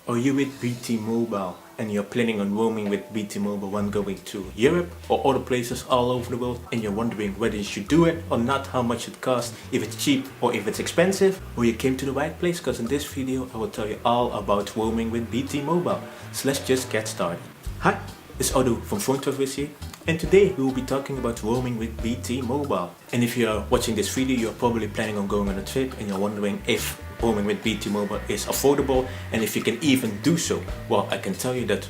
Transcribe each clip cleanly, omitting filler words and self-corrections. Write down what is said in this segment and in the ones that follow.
Are you with BT Mobile and you're planning on roaming with BT Mobile when going to Europe or other places all over the world, and you're wondering whether you should do it or not, how much it costs, if it's cheap or if it's expensive? Well, you came to the right place, because in this video I will tell you all about roaming with BT Mobile. So let's just get started. Hi, it's Odu from PhoneTalk, and today we will be talking about roaming with BT Mobile. And if you are watching this video, you're probably planning on going on a trip and you're wondering if roaming with BT Mobile is affordable and if you can even do so. Well, I can tell you that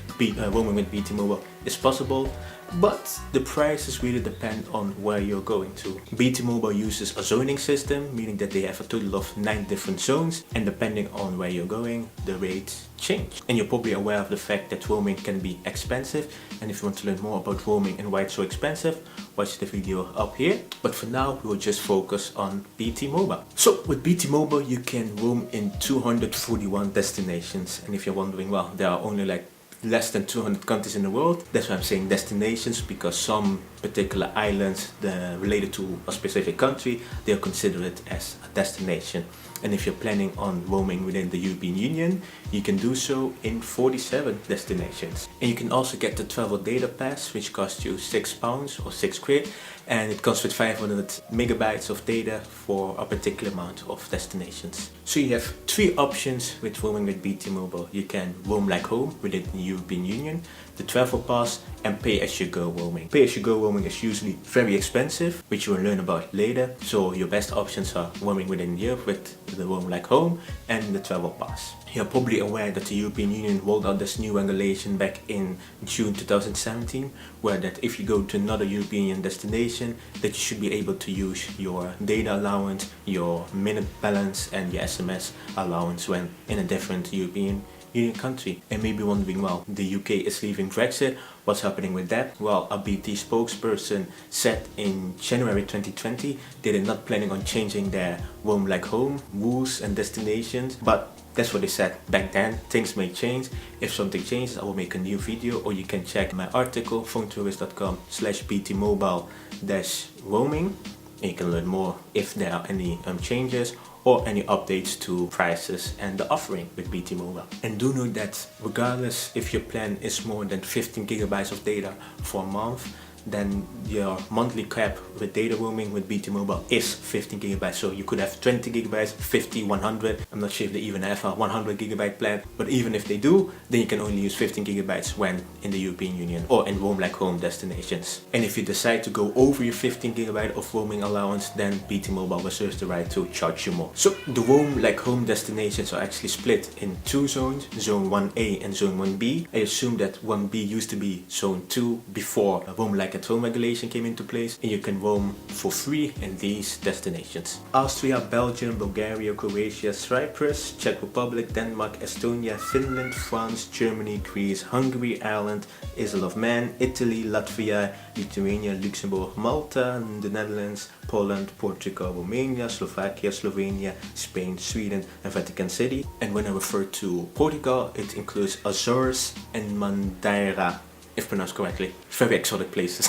roaming with BT Mobile is possible, but the prices really depend on where you're going to. BT Mobile uses a zoning system, meaning that they have a total of 9 different zones, and depending on where you're going, the rates change. And you're probably aware of the fact that roaming can be expensive, and if you want to learn more about roaming and why it's so expensive, watch the video up here. But for now, we will just focus on BT Mobile. So with BT Mobile, you can roam in 241 destinations, and if you're wondering, well, there are only like less than 200 countries in the world. That's why I'm saying destinations, because some particular islands related to a specific country, they are considered as a destination. And if you're planning on roaming within the European Union, you can do so in 47 destinations. And you can also get the travel data pass, which costs you £6 or 6 quid, and it comes with 500 megabytes of data for a particular amount of destinations. So you have 3 options with roaming with BT Mobile. You can roam like home within the European Union, the travel pass, and pay-as-you-go roaming. Pay-as-you-go roaming is usually very expensive, which you will learn about later. So your best options are roaming within Europe with the roam like home and the travel pass. You're probably aware that the European Union rolled out this new regulation back in June 2017, where that if you go to another European Union destination, that you should be able to use your data allowance, your minute balance, and your SMS allowance when in a different European Union country. And maybe wondering, well, the UK is leaving Brexit, what's happening with that? Well, a BT spokesperson said in January 2020 they are not planning on changing their roam like home rules and destinations, but that's what they said back then. Things may change. If something changes, I will make a new video, or you can check my article phonetourist.com/btmobile-roaming, and you can learn more if there are any changes or any updates to prices and the offering with BT Mobile. And do note that regardless if your plan is more than 15 gigabytes of data for a month, then your monthly cap with data roaming with BT Mobile is 15 gigabytes. So you could have 20 gigabytes, 50, 100. I'm not sure if they even have a 100 gigabyte plan, but even if they do, then you can only use 15 gigabytes when in the European Union or in roam like home destinations. And if you decide to go over your 15 gigabyte of roaming allowance, then BT Mobile reserves the right to charge you more. So the roam like home destinations are actually split in 2 zones, zone 1A and zone 1B. I assume that 1B used to be zone 2 before roam like at home regulation came into place, and you can roam for free in these destinations: Austria, Belgium, Bulgaria, Croatia, Cyprus, Czech Republic, Denmark, Estonia, Finland, France, Germany, Greece, Hungary, Ireland, Isle of Man, Italy, Latvia, Lithuania, Luxembourg, Malta, the Netherlands, Poland, Portugal, Romania, Slovakia, Slovenia, Spain, Sweden, and Vatican City. And when I refer to Portugal, it includes Azores and Madeira, if pronounced correctly. Very exotic places.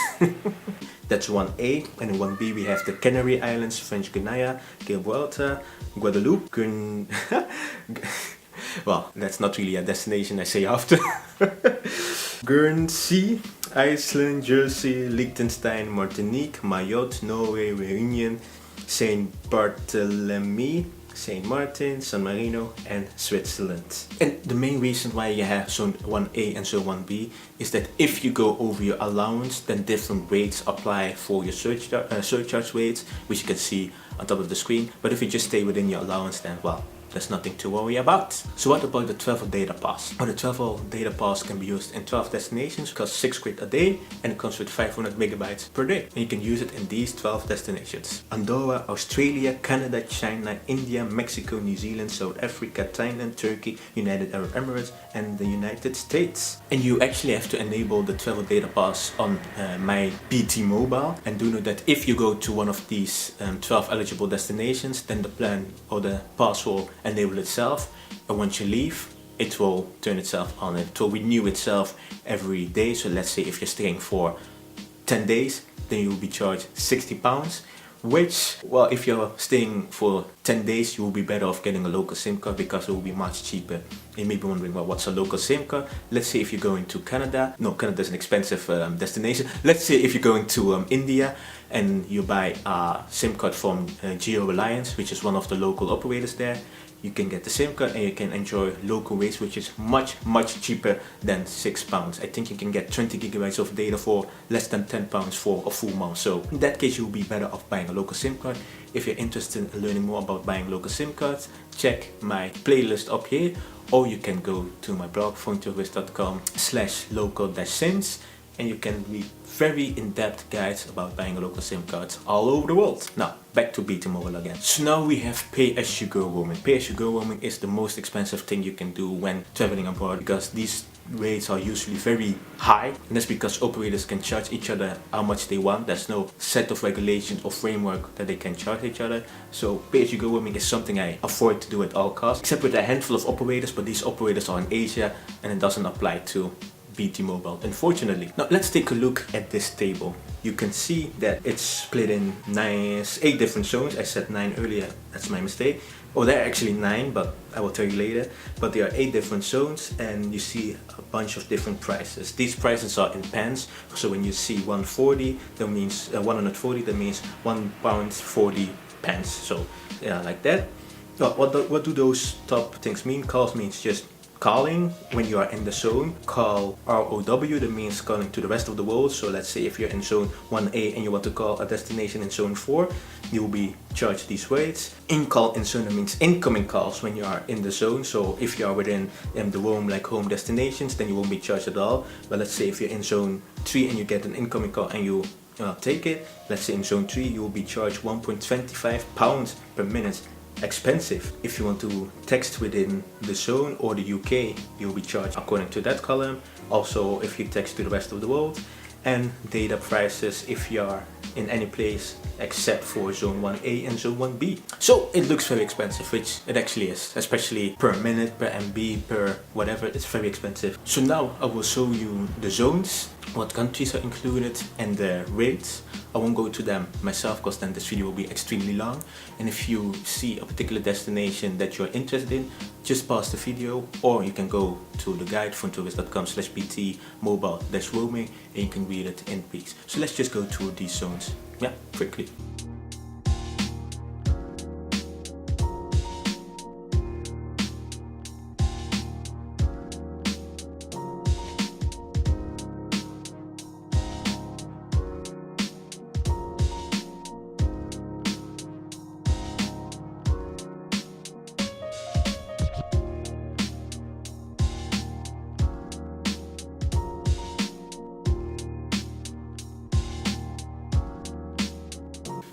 That's 1A. And in 1B we have the Canary Islands, French Guiana, Gibraltar, Guadeloupe, well, that's not really a destination, I say after. Guernsey, Iceland, Jersey, Liechtenstein, Martinique, Mayotte, Norway, Reunion, Saint Barthélemy, St. Martin, San Marino, and Switzerland. And the main reason why you have zone 1A and zone 1B is that if you go over your allowance, then different rates apply for your surcharge rates, which you can see on top of the screen. But if you just stay within your allowance, then well, there's nothing to worry about. So what about the travel data pass? Well, the travel data pass can be used in 12 destinations, costs 6 quid a day, and it comes with 500 megabytes per day. And you can use it in these 12 destinations: Andorra, Australia, Canada, China, India, Mexico, New Zealand, South Africa, Thailand, Turkey, United Arab Emirates, and the United States. And you actually have to enable the travel data pass on my BT Mobile. And do know that if you go to one of these 12 eligible destinations, then the plan or the pass will enable itself, and once you leave, it will turn itself on. It will renew itself every day. So let's say if you're staying for 10 days, then you will be charged £60. which, well, if you're staying for 10 days, you will be better off getting a local SIM card because it will be much cheaper. You may be wondering, well, what's a local SIM card? Let's say if you're going to Canada, no, Canada's an expensive destination. Let's say if you're going to India and you buy a SIM card from Geo Alliance, which is one of the local operators there, you can get the SIM card and you can enjoy local rates, which is much cheaper than £6. I think you can get 20 gigabytes of data for less than £10 for a full month. So in that case, you'll be better off buying a local SIM card. If you're interested in learning more about buying local SIM cards, check my playlist up here, or you can go to my blog phonetourist.com/local-sims, and you can read very in-depth guides about buying a local SIM cards all over the world. Now, back to BT Mobile again. So now we have pay-as-you-go roaming. Pay-as-you-go roaming is the most expensive thing you can do when traveling abroad, because these rates are usually very high, and that's because operators can charge each other how much they want. There's no set of regulations or framework that they can charge each other. So pay-as-you-go roaming is something I avoid to do at all costs, except with a handful of operators, but these operators are in Asia and it doesn't apply to BT Mobile, unfortunately. Now let's take a look at this table. You can see that it's split in 8 different zones. I said 9 earlier, that's my mistake. Oh, there are actually 9, but I will tell you later. But there are 8 different zones, and you see a bunch of different prices. These prices are in pence. So when you see 140, that means 140, that means £1.40. So yeah, like that. What do those top things mean? Calls means just calling when you are in the zone. Call ROW, that means calling to the rest of the world. So let's say if you're in zone 1A and you want to call a destination in zone 4, you will be charged these rates. In-call in zone, that means incoming calls when you are in the zone. So if you are within the roam, like home destinations, then you won't be charged at all. But let's say if you're in zone 3 and you get an incoming call and you take it, let's say in zone 3, you will be charged £1.25 per minute. Expensive. If you want to text within the zone or the UK, you'll be charged according to that column. Also, if you text to the rest of the world, and data prices if you are in any place except for zone 1A and zone 1B. So it looks very expensive, which it actually is, especially per minute, per MB, per whatever. It's very expensive. So now I will show you the zones, what countries are included, and the rates. I won't go to them myself because then this video will be extremely long. And if you see a particular destination that you're interested in, just pause the video, or you can go to the guide phonetourist.com/BT mobile-roaming and you can read it in peace. So let's just go through these zones, yeah, quickly.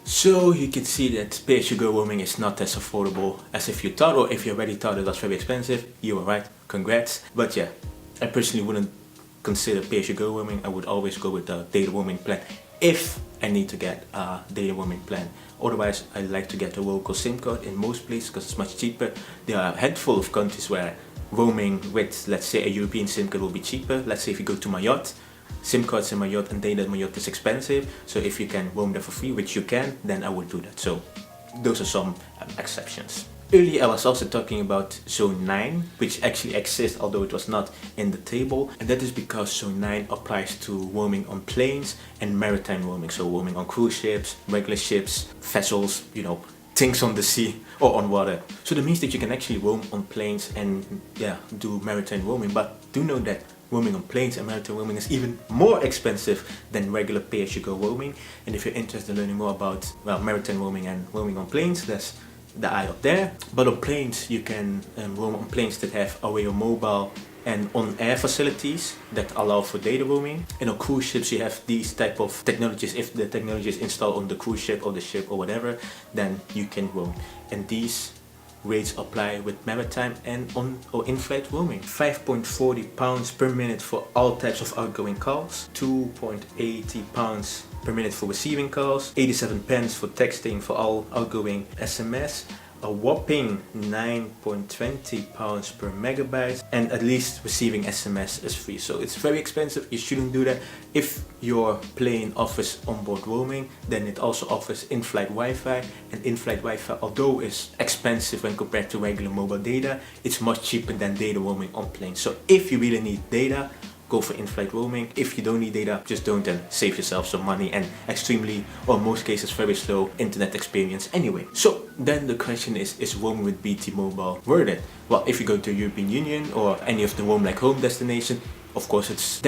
So you can see that pay-as-you-go roaming is not as affordable as if you thought, or if you already thought it was very expensive. You were right, congrats. But yeah, I personally wouldn't consider pay-as-you-go roaming. I would always go with the data roaming plan if I need to get a data roaming plan. Otherwise, I like to get a local SIM card in most places because it's much cheaper. There are a handful of countries where roaming with, let's say, a European SIM card will be cheaper. Let's say if you go to Mayotte, SIM cards in Mayotte and data in Mayotte is expensive. So if you can roam there for free, which you can, then I would do that. So those are some exceptions. Earlier I was also talking about Zone 9, which actually exists, although it was not in the table. And that is because Zone 9 applies to roaming on planes and maritime roaming. So roaming on cruise ships, regular ships, vessels, you know, things on the sea or on water. So that means that you can actually roam on planes and yeah, do maritime roaming. But do know that roaming on planes and maritime roaming is even more expensive than regular pay-as-you-go roaming. And if you're interested in learning more about, well, maritime roaming and roaming on planes, there's the eye up there. But on planes, you can roam on planes that have away or mobile and on-air facilities that allow for data roaming. And on cruise ships, you have these type of technologies. If the technology is installed on the cruise ship or the ship or whatever, then you can roam. And these rates apply with maritime and on or in-flight roaming. £5.40 per minute for all types of outgoing calls, £2.80 per minute for receiving calls, 87 pence for texting for all outgoing SMS, a whopping £9.20 per megabyte, and at least receiving SMS is free. So it's very expensive, you shouldn't do that. If your plane offers onboard roaming, then it also offers in-flight Wi-Fi, and in-flight Wi-Fi, although is expensive when compared to regular mobile data, it's much cheaper than data roaming on planes. So if you really need data, go for in-flight roaming. If you don't need data, just don't, and save yourself some money and extremely, or in most cases, very slow internet experience anyway. So then the question is roaming with BT Mobile worth it? Well, if you go to the European Union or any of the roam like home destination, of course it's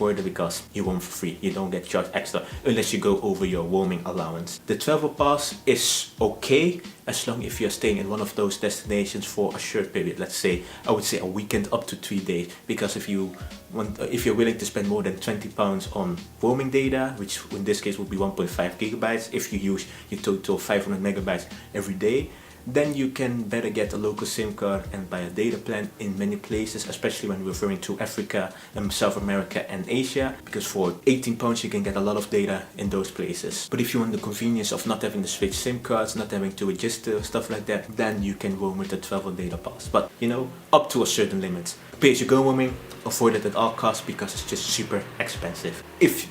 worth it, because you roam for free. You don't get charged extra unless you go over your roaming allowance. The travel pass is okay as long if you're staying in one of those destinations for a short period. Let's say, I would say a weekend up to 3 days, because if you're willing to spend more than £20 on roaming data, which in this case would be 1.5 gigabytes, if you use your total 500 megabytes every day, then you can better get a local SIM card and buy a data plan in many places, especially when referring to Africa and South America and Asia, because for £18 you can get a lot of data in those places. But if you want the convenience of not having to switch SIM cards, not having to register, stuff like that, then you can roam with the travel data pass. But you know, up to a certain limit. Pay-as-you-go roaming, avoid it at all costs, because it's just super expensive. If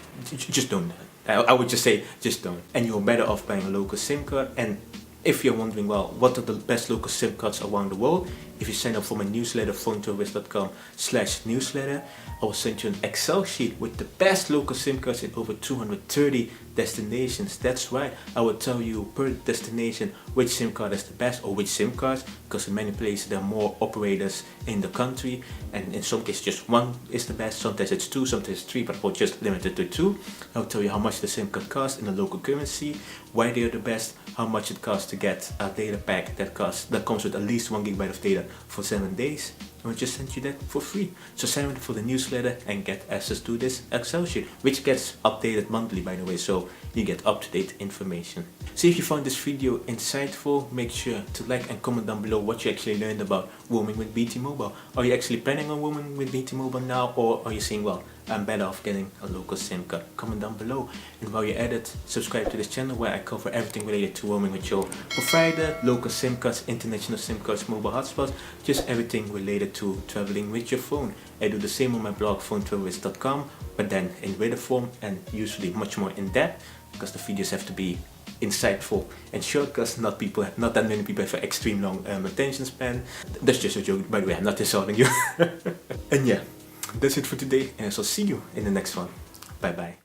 just don't, I would just say just don't. And you're better off buying a local SIM card. And if you're wondering, well, what are the best local SIM cards around the world? If you sign up for my newsletter, phonetourist.com/newsletter, I will send you an Excel sheet with the best local SIM cards in over 230 destinations. That's right, I will tell you per destination which SIM card is the best, or which SIM cards, because in many places there are more operators in the country, and in some cases just one is the best, sometimes it's two, sometimes it's three, but we'll just limit it to two. I'll tell you how much the SIM card costs in the local currency, why they are the best, how much it costs to get a data pack that comes with at least 1 gigabyte of data for 7 days. I will just send you that for free. So sign up for the newsletter and get access to this Excel sheet, which gets updated monthly, by the way, so you get up-to-date information. So if you found this video insightful, make sure to like and comment down below what you actually learned about roaming with BT Mobile. Are you actually planning on roaming with BT Mobile now, or are you saying, well, I'm better off getting a local SIM card? Comment down below. And while you're at it, subscribe to this channel where I cover everything related to roaming with your provider, local SIM cards, international SIM cards, mobile hotspots, just everything related to traveling with your phone. I do the same on my blog, phonetourist.com, but then in video form and usually much more in depth, because the videos have to be insightful and short, because not that many people have an extreme long attention span. That's just a joke, by the way, I'm not insulting you. And yeah, that's it for today, and I shall see you in the next one. Bye bye.